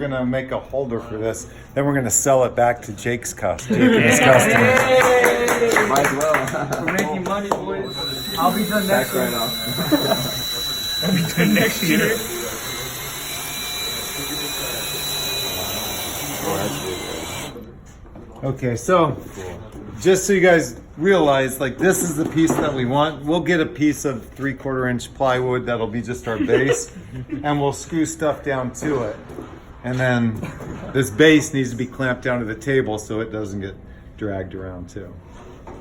gonna make a holder for this. Then we're gonna sell it back to Jake's customers. Might as well. We're making money, boys. I'll be done next year. I'll be done next year. Okay, so just so you guys realize, like, this is the piece that we want. We'll get a piece of 3/4 inch plywood that'll be just our base, and we'll screw stuff down to it. And then this base needs to be clamped down to the table so it doesn't get dragged around too.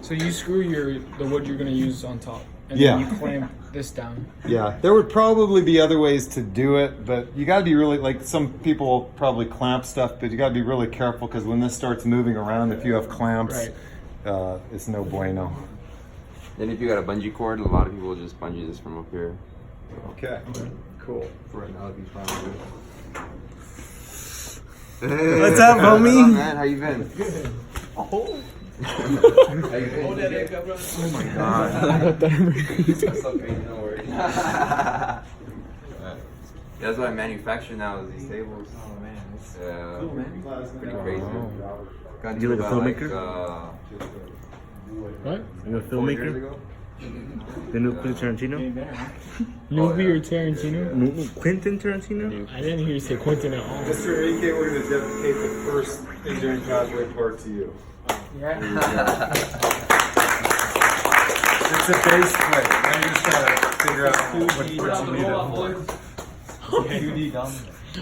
So you screw the wood you're gonna use on top, and Yeah. then you clamp this down. Yeah, there would probably be other ways to do it, but you gotta be really, like, some people probably clamp stuff, but you gotta be really careful because when this starts moving around, if you have clamps, it's no bueno. Then if you got a bungee cord, a lot of people just bungee this from up here. Okay, cool. For right now, it'd be fine. What's up, homie? What's up, man? How you been? Oh. How you been? Oh my god. That's okay, no worries. That's what I manufacture now is these tables. Oh man, it's Cool, man. Pretty crazy. Got You like a filmmaker? what? You a 4 years filmmaker? ago. The new Quentin Tarantino? Movie or Tarantino? Quentin Tarantino? I didn't hear you say Quentin at all. Mr. Enrique, we're going to dedicate the first engineering pathway part to you. Yeah. It's a base plate. Now you just got to figure out what you need it for.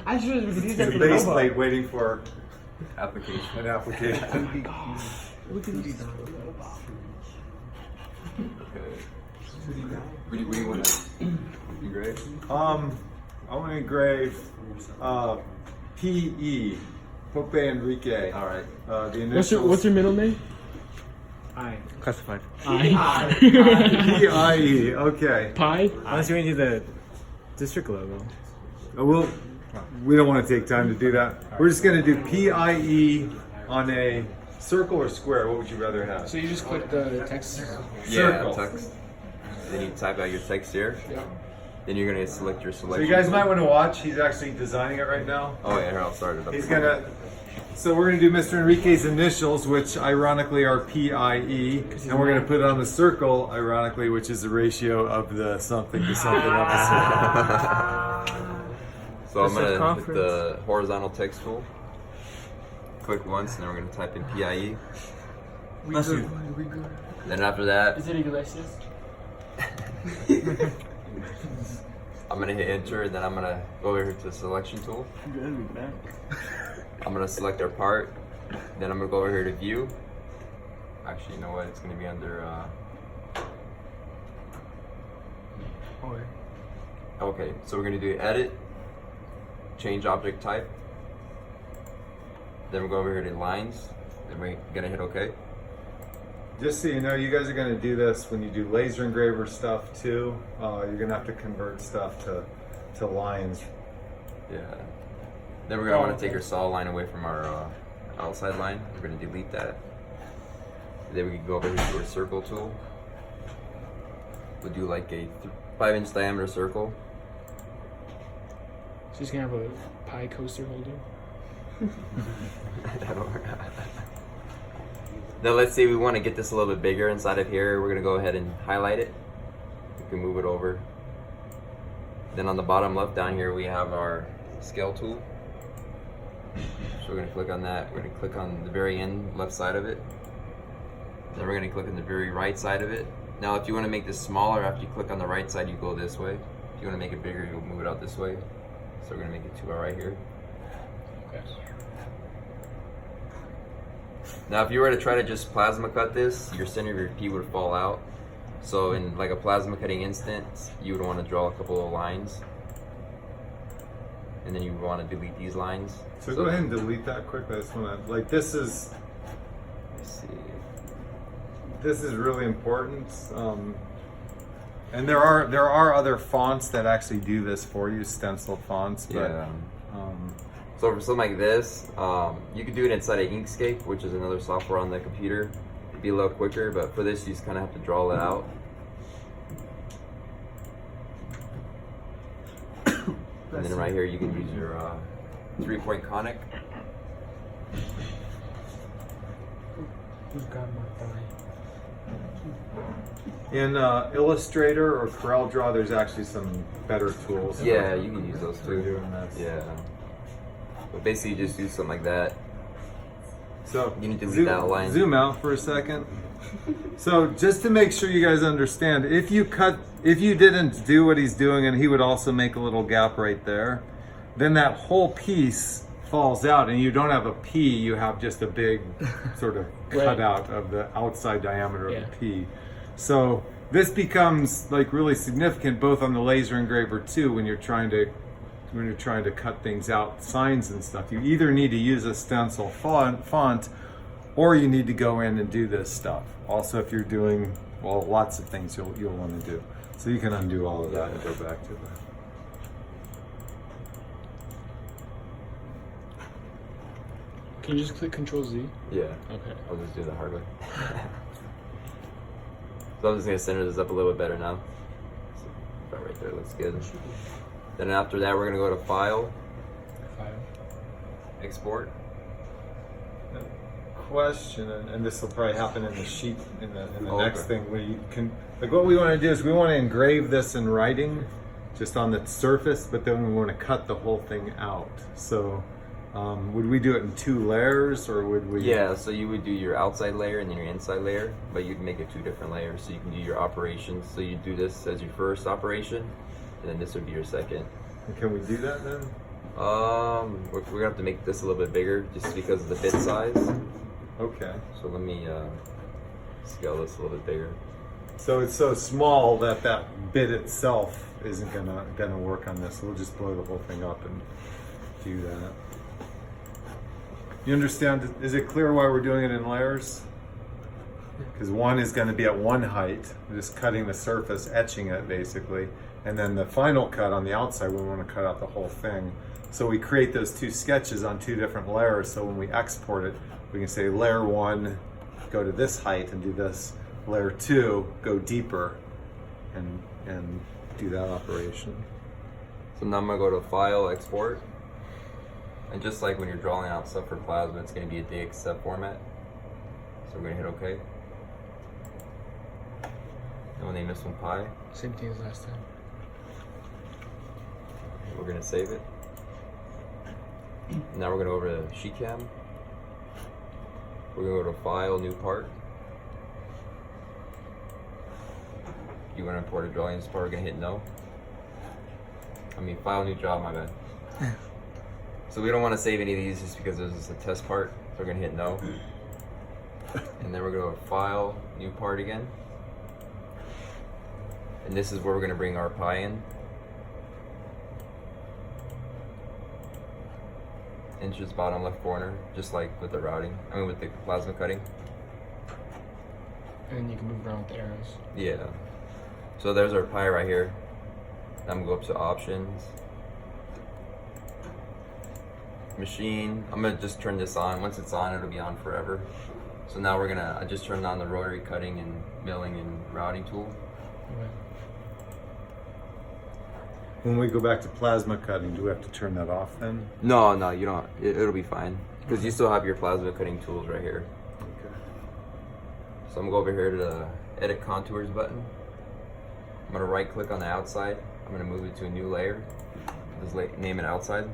I should have It's a base plate waiting for Application. an application. What do you want to engrave? I want to engrave P.E. Pope Enrique. All right. The initials. What's your middle name? Classified. P.I.E. Okay. Pie? Unless you want to do the district logo. We don't want to take time to do that. We're just going to do P.I.E. on a circle or square. What would you rather have? So you just click the text. Yeah, Circle. text. Then you type out your text here. Yeah. Then you're gonna select your So selection. you guys might want to watch. He's actually designing it right now. Oh yeah, here I'll start it up. He's gonna. So we're gonna do Mr. Enrique's initials, which ironically are P.I.E., and we're gonna put it on the circle, ironically, which is the ratio of the something to something on the So I'm That's a gonna hit conference. the horizontal text tool. Click once, and then we're gonna type in PIE. That's you. Then after that, Is it Iglesias? I'm gonna hit enter, and then I'm gonna go over here to the selection tool. I'm gonna select our part. Then I'm gonna go over here to view. Actually, you know what? It's gonna be under. Okay, so we're gonna do edit, change object type. Then we'll go over here to lines. Then we're gonna hit OK. Just so you know, you guys are going to do this when you do laser engraver stuff too. You're going to have to convert stuff to lines. Yeah. Then we're gonna want to take our solid line away from our outside line. We're gonna delete that. Then we can go over here to our circle tool. We'll do like a 5-inch diameter circle. She's gonna have a pie coaster holder. Now let's say we want to get this a little bit bigger inside of here. We're gonna go ahead and highlight it. We can move it over. Then on the bottom left down here we have our scale tool. So we're gonna click on that. We're gonna click on the very end left side of it. Then we're gonna click on the very right side of it. Now if you want to make this smaller, after you click on the right side you go this way. If you want to make it bigger, you'll move it out this way. So we're gonna make it to our right here. Okay. Now if you were to try to just plasma cut this, your center of your P would fall out. So in like a plasma cutting instance, you would want to draw a couple of lines. And then you would want to delete these lines. So go ahead and delete that quickly. I just want to, like, this is Let's see. really important. And there are other fonts that actually do this for you, stencil fonts. But, Yeah. So for something like this, you could do it inside of Inkscape, which is another software on the computer. It'd be a little quicker, but for this you just kind of have to draw it out. And then right here you can use your 3-point conic. Who's got my thigh? In Illustrator or CorelDRAW, there's actually some better tools. Yeah, you can use those for too. doing this. Yeah. But basically, you just do something like that. So You need to leave that line. Zoom out for a second. So just to make sure you guys understand, if you didn't do what he's doing and he would also make a little gap right there, then that whole piece falls out and you don't have a P, you have just a big sort of Right. cutout of the outside diameter of Yeah. the P. So this becomes like really significant both on the laser engraver too when you're trying to cut things out, signs and stuff. You either need to use a stencil font or you need to go in and do this stuff. Also, if you're doing, well, lots of things you'll want to do. So you can undo all of that and go back to that. Can you just click Control Z? Yeah. Okay. I'll just do the hard way. So I'm just gonna center this up a little bit better now. So about right there looks good. Then after that, we're gonna go to File, File. Export. Question, and this will probably happen in the sheet in the Okay. next thing where you can, like what we want to do is we want to engrave this in writing just on the surface, but then we want to cut the whole thing out. So would we do it in 2 layers or would we? Yeah, so you would do your outside layer and then your inside layer, but you'd make it 2 different layers. So you can do your operations. So you do this as your first operation, and then this would be your second. Can we do that then? We're gonna have to make this a little bit bigger just because of the bit size. Okay. So let me scale this a little bit bigger. So it's so small that that bit itself isn't gonna work on this. We'll just blow the whole thing up and do that. You understand? Is it clear why we're doing it in layers? Because one is going to be at one height, we're just cutting the surface, etching it basically, and then the final cut on the outside, we want to cut out the whole thing. So we create those 2 sketches on 2 different layers. So when we export it, we can say layer 1, go to this height and do this. Layer 2, go deeper, and do that operation. So now I'm gonna go to File, Export. And just like when you're drawing out stuff for plasma, it's gonna be a DXF format. So we're gonna hit OK. And we'll name this one Pi. Same thing as last time. We're gonna save it. Now we're gonna go over to SheetCam. We're gonna go to File, New Part. You wanna import a drawing this part, we're gonna hit No. File, New Job, my bad. So we don't wanna save any of these just because this is a test part, so we're gonna hit No. And then we're gonna go to File, New Part again. And this is where we're gonna bring our Pi in. Inches bottom left corner, just like with the routing. With the plasma cutting. And then you can move around with the arrows. Yeah. So there's our Pi right here. I'm gonna go up to Options. Machine. I'm gonna just turn this on. Once it's on, it'll be on forever. So now I just turned on the rotary cutting and milling and routing tool. Okay. When we go back to plasma cutting, do we have to turn that off then? No, you don't. It'll be fine because you still have your plasma cutting tools right here. Okay. So I'm gonna go over here to the Edit Contours button. I'm gonna right click on the outside. I'm gonna move it to a new layer. Just name it Outside.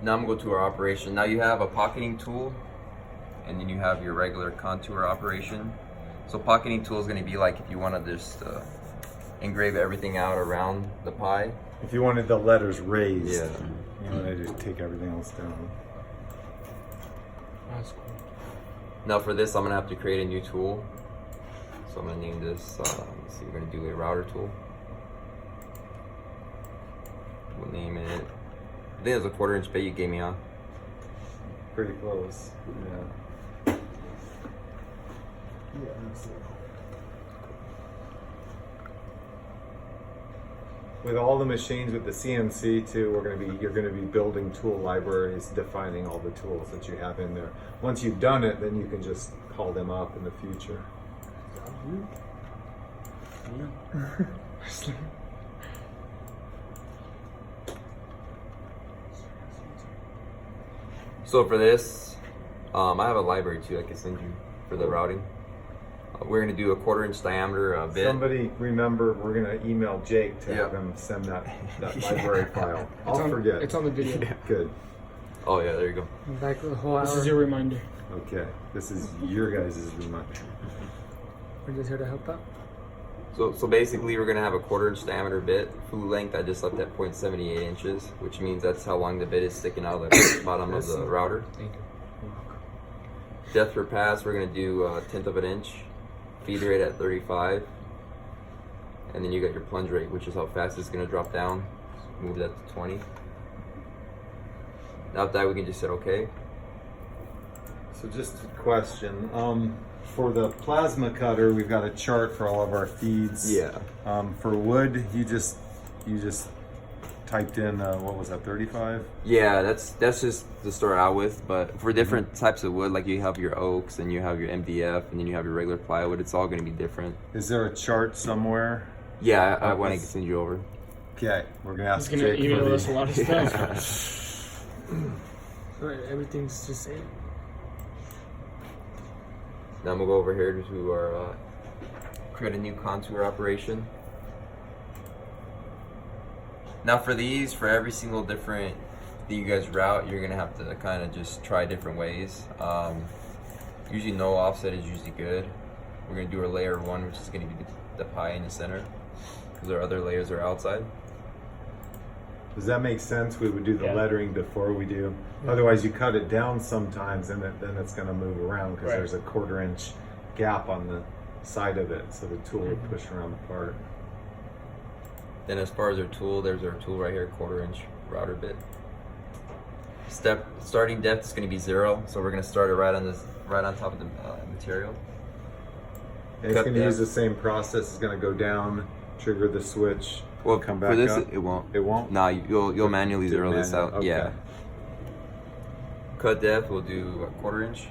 Now I'm gonna go to our operation. Now you have a pocketing tool, and then you have your regular contour operation. So pocketing tool is gonna be like if you wanna just engrave everything out around the Pi. If you wanted the letters raised, Yeah. you want to just take everything else down. That's cool. Now for this, I'm gonna have to create a new tool. So I'm gonna name this, let's see, we're gonna do a router tool. We'll name it, I think it was a 1/4 inch bit you gave me, huh? Pretty close. Yeah. With all the machines with the CNC too, you're gonna be building tool libraries, defining all the tools that you have in there. Once you've done it, then you can just call them up in the future. So for this, I have a library too I can send you for the routing. We're gonna do a 1/4" diameter bit. Somebody remember, we're gonna email Jake to have Yeah. him send that library file. I'll forget. It's on the video. Good. Oh yeah, there you go. Back the whole hour. This is your reminder. Okay. This is your guys' reminder. We're just here to help out. So basically, we're gonna have a 1/4" diameter bit. Flue length I just left at 0.78 inches, which means that's how long the bit is sticking out of the bottom of the router. Thank you. Depth per pass, we're gonna do 1/10 of an inch. Feed rate at 35, and then you got your plunge rate, which is how fast it's gonna drop down. Move that to 20. Now that we can just hit OK. So just a question. For the plasma cutter, we've got a chart for all of our feeds. For wood, you just typed in what was that, 35? Yeah, that's just to start out with. But for different types of wood, like you have your oaks and you have your MDF and then you have your regular plywood, it's all gonna be different. Is there a chart somewhere? Yeah, I want to send you over. Okay, we're gonna ask He's gonna Jake. email for us a the- lot of stuff. Right, everything's just it. Now I'm gonna go over here to our create a new contour operation. Now for these, for every single different that you guys route, you're gonna have to kind of just try different ways. Usually no offset is usually good. We're gonna do our layer 1, which is gonna be the pie in the center, because our other layers are outside. Does that make sense? We would do the Yeah. lettering before we do. Otherwise, you cut it down sometimes, and then it's going to move around because Right. there's a 1/4" gap on the side of it, so the tool will push around the part. Then as far as our tool, there's our tool right here, 1/4" router bit. Starting depth is going to be 0, so we're going to start it right on top of the material. And it's Cut going to use depth. the same process. It's going to go down, trigger the switch, Well, come for back this, up. it won't. It won't? Nah, you'll manually Do zero this manual, out. okay. Yeah. Cut depth, we'll do a 1/4".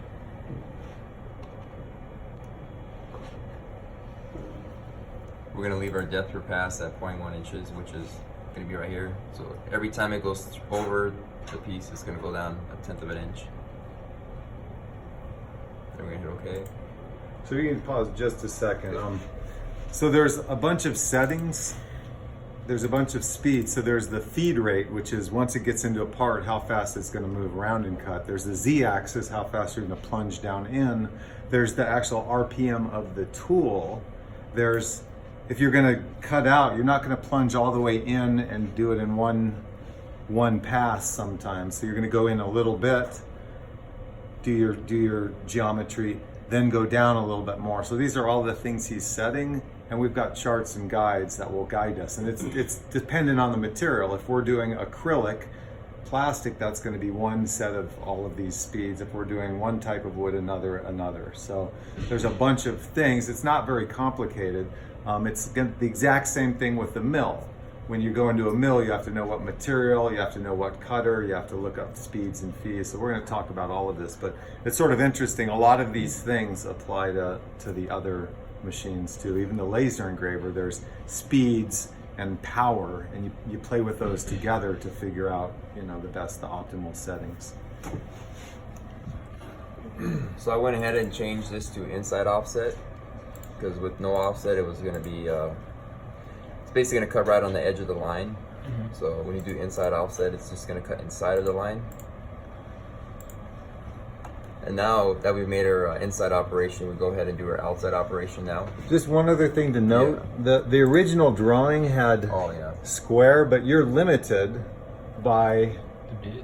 We're gonna leave our depth per pass at 0.1 inches, which is gonna be right here. So every time it goes over the piece, it's gonna go down 1/10 of an inch. Then we're gonna hit OK. So you can pause just a second. So there's a bunch of settings. There's a bunch of speeds. So there's the feed rate, which is once it gets into a part, how fast it's going to move around and cut. There's the Z-axis, how fast you're going to plunge down in. There's the actual RPM of the tool. There's, if you're going to cut out, you're not going to plunge all the way in and do it in one pass sometimes. So you're going to go in a little bit, do your geometry, then go down a little bit more. So these are all the things he's setting, and we've got charts and guides that will guide us. And it's dependent on the material. If we're doing acrylic, plastic, that's going to be one set of all of these speeds. If we're doing one type of wood, another. So there's a bunch of things. It's not very complicated. It's the exact same thing with the mill. When you go into a mill, you have to know what material, you have to know what cutter, you have to look up speeds and fees. So we're going to talk about all of this, but it's sort of interesting. A lot of these things apply to the other machines too. Even the laser engraver, there's speeds and power, and you play with those together to figure out, the optimal settings. So I went ahead and changed this to inside offset, because with no offset, it was going to be it's basically going to cut right on the edge of the line. So when you do inside offset, it's just going to cut inside of the line. And now that we've made our inside operation, we go ahead and do our outside operation now. Just one other thing to note, the original drawing had Oh yeah. square, but you're limited by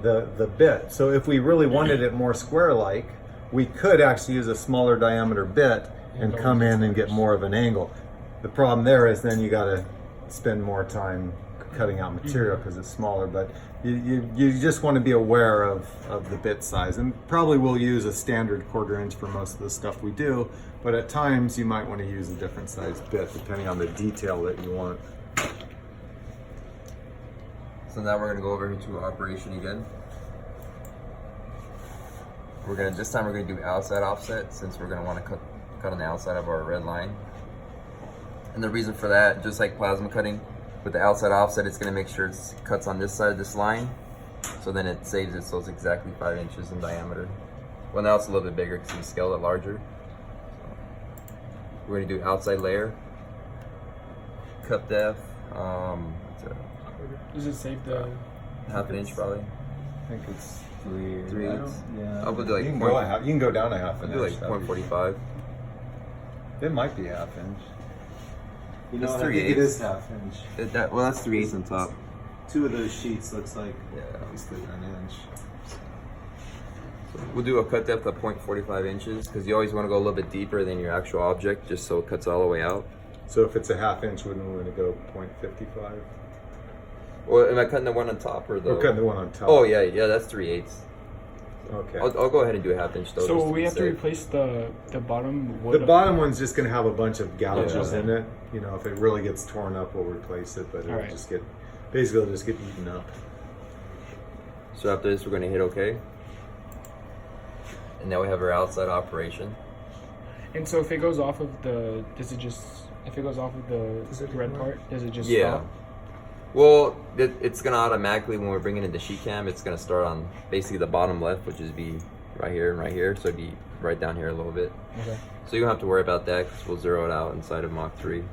the bit. So if we really wanted it more square-like, we could actually use a smaller diameter bit and come in and get more of an angle. The problem there is then you got to spend more time cutting out material because it's smaller, but you just want to be aware of the bit size, and probably we'll use a standard 1/4 inch for most of the stuff we do, but at times you might want to use a different size bit depending on the detail that you want. So now we're going to go over into operation again. This time we're going to do outside offset, since we're going to want to cut on the outside of our red line. And the reason for that, just like plasma cutting, with the outside offset, it's gonna make sure it cuts on this side of this line. So then it saves it so it's exactly 5 inches in diameter. Well, now it's a little bit bigger because we scaled it larger. We're gonna do outside layer, cup depth, Does it save the? half an inch probably. I think it's 3. 3/8. Yeah. I'll do like you can point- go a half. You can go down a half I'll an do inch. like that'd be- 0.45. It might be half inch. You It's know, what, I think 3/8. it is half inch. Well, that's 3/8 on top. 2 of those sheets looks like Yeah. at least an inch. We'll do a cut depth of 0.45 inches because you always want to go a little bit deeper than your actual object, just so it cuts all the way out. So if it's a half inch, wouldn't we want to go 0.55? Well, am I cutting the one on top or the? We're cutting the one on top. Oh yeah, that's 3/8. Okay. I'll go ahead and do a half inch though. So just will we be have to safe. replace the bottom wood? The bottom one's just going to have a bunch of gouges Yeah. in it. You know, if it really gets torn up, we'll replace it, but it'll Alright. just get, basically it'll just get eaten up. So after this, we're gonna hit OK. And now we have our outside operation. And so if it goes off of the, does it just? If it goes off of the red part, does it just Yeah. stop? Well, it's gonna automatically, when we're bringing in the sheet cam, it's gonna start on basically the bottom left, which is be right here and right here. So it'd be right down here a little bit. Okay. So you don't have to worry about that because we'll zero it out inside of Mach 3.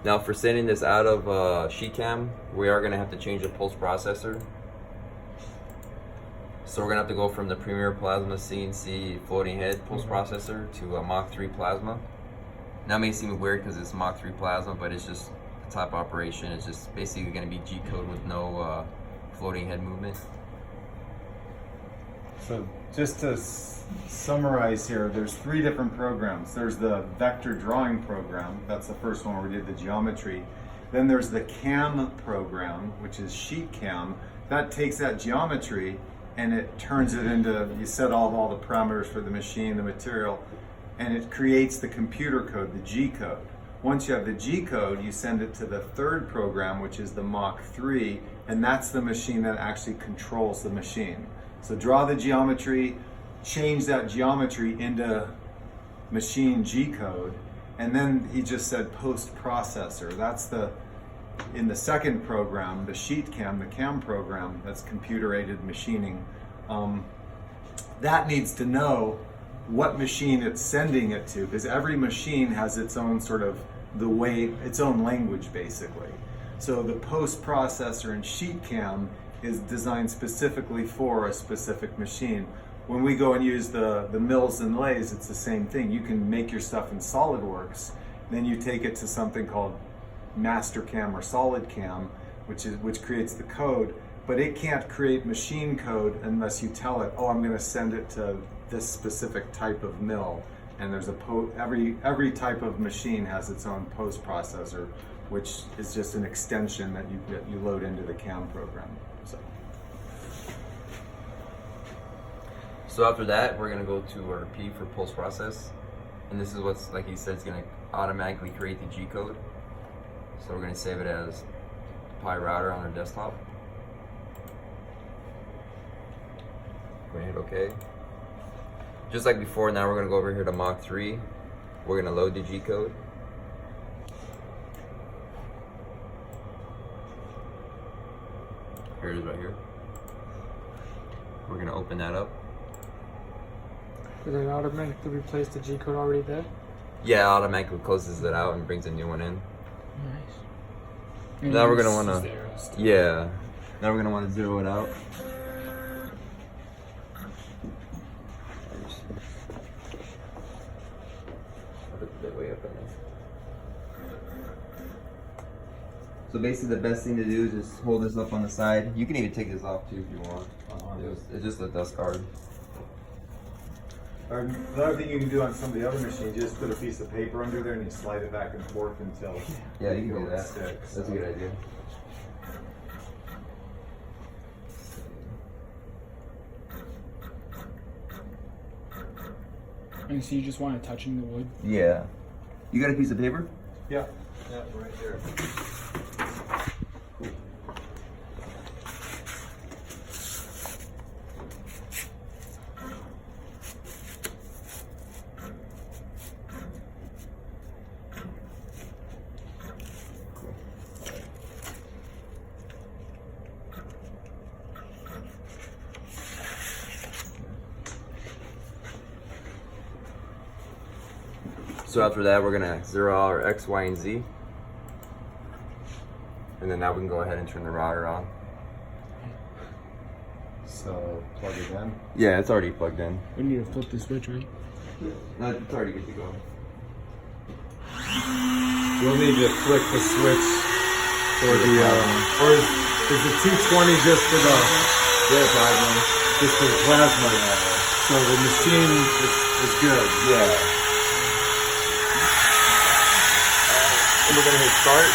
Now for sending this out of sheet cam, we are gonna have to change the pulse processor. So we're gonna have to go from the Premier Plasma CNC floating head pulse processor to a Mach 3 plasma. Now it may seem weird because it's Mach 3 plasma, but it's just the type of operation. It's just basically gonna be G code with no floating head movement. So just to summarize here, there's 3 different programs. There's the vector drawing program. That's the first one where we did the geometry. Then there's the CAM program, which is sheet cam. That takes that geometry and it turns it into, you set all the parameters for the machine, the material, and it creates the computer code, the G code. Once you have the G code, you send it to the 3rd program, which is the Mach 3, and that's the machine that actually controls the machine. So draw the geometry, change that geometry into machine G code, and then he just said post processor. That's in the 2nd program, the sheet cam, the CAM program, that's computer aided machining. That needs to know what machine it's sending it to, because every machine has its own sort of its own language basically. So the post processor in sheet cam is designed specifically for a specific machine. When we go and use the mills and lathes, it's the same thing. You can make your stuff in SolidWorks, then you take it to something called Mastercam or SolidCam, which creates the code, but it can't create machine code unless you tell it, oh, I'm going to send it to this specific type of mill. And there's every type of machine has its own post processor, which is just an extension that you load into the CAM program. So after that, we're gonna go to our P for pulse process, and this is what's, like he said, it's gonna automatically create the G code. So we're gonna save it as Pi router on our desktop. We're gonna hit OK. Just like before, now we're gonna go over here to Mach 3. We're gonna load the G code. Here it is right here. We're gonna open that up. Does it automatically replace the G code already there? Yeah, it automatically closes it out and brings a new one in. Nice. Now we're gonna wanna- It's there, it's- Yeah. Now we're gonna want to zero it out. I'll put that way up in there. So basically, the best thing to do is just hold this up on the side. You can even take this off too if you want. It's just a dust card. Or another thing you can do on some of the other machines, you just put a piece of paper under there and you slide it back and forth until Yeah, you can go do and that. stick. That's a good idea. And so you just want it touching the wood? Yeah. You got a piece of paper? Yeah, right there. So after that, we're gonna zero out our X, Y, and Z. And then now we can go ahead and turn the router on. So plug it in. Yeah, it's already plugged in. We need to flip the switch, right? No, it's already good to go. We'll need to flick the switch for the or is the 220 just for the plasma? Just for the plasma. So the machine is good. Yeah. And we're gonna hit start.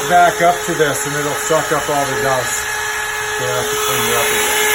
Back up to this and it'll suck up all the dust. So I have to clean it up again.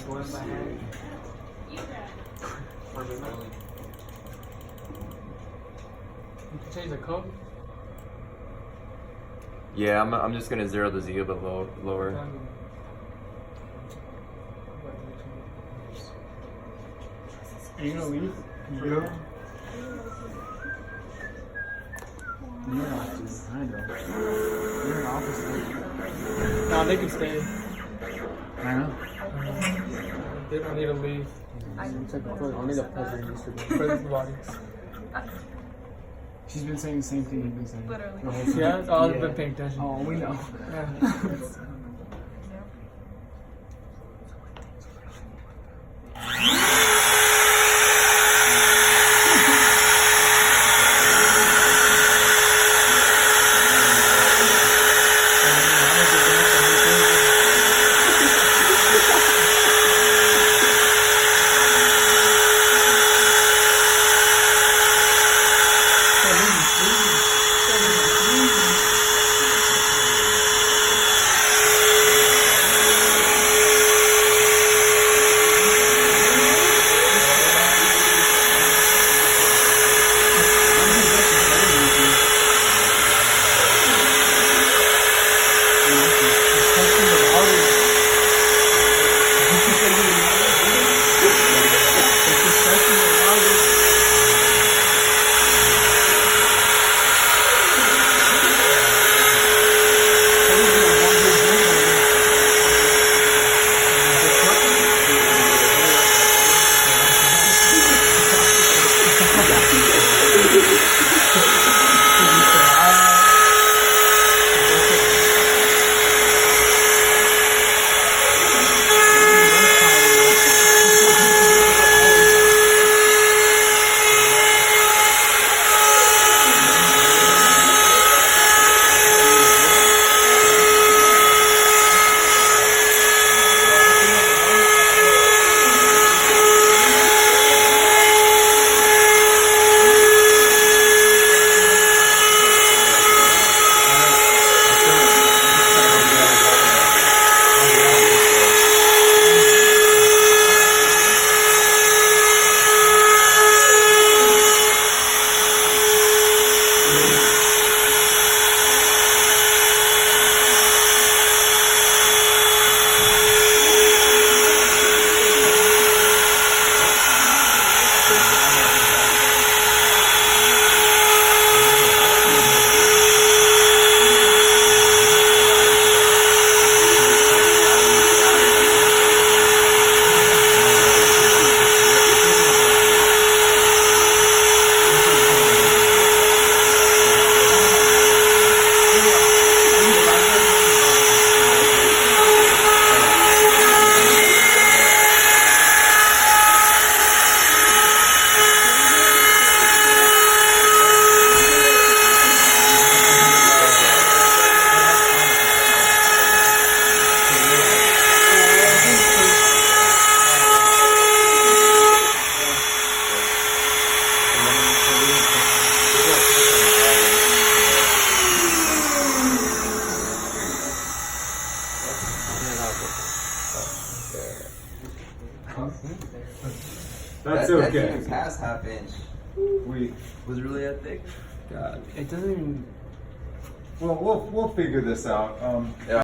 Going by hand. You can change the code. Yeah, I'm just gonna zero the Z a bit lower. Are you gonna leave? Yeah. You don't have to. I know. You're an officer. Nah, they can stay. I know. They don't need to leave. Only the president President body. She's been saying the same thing you've been saying. Literally. The whole time. Yeah, that's all I've been paying attention. Oh, we know. Yeah. That's That okay. didn't even pass half inch. We Was it really that thick? God. It doesn't even. we'll figure this out. Yeah.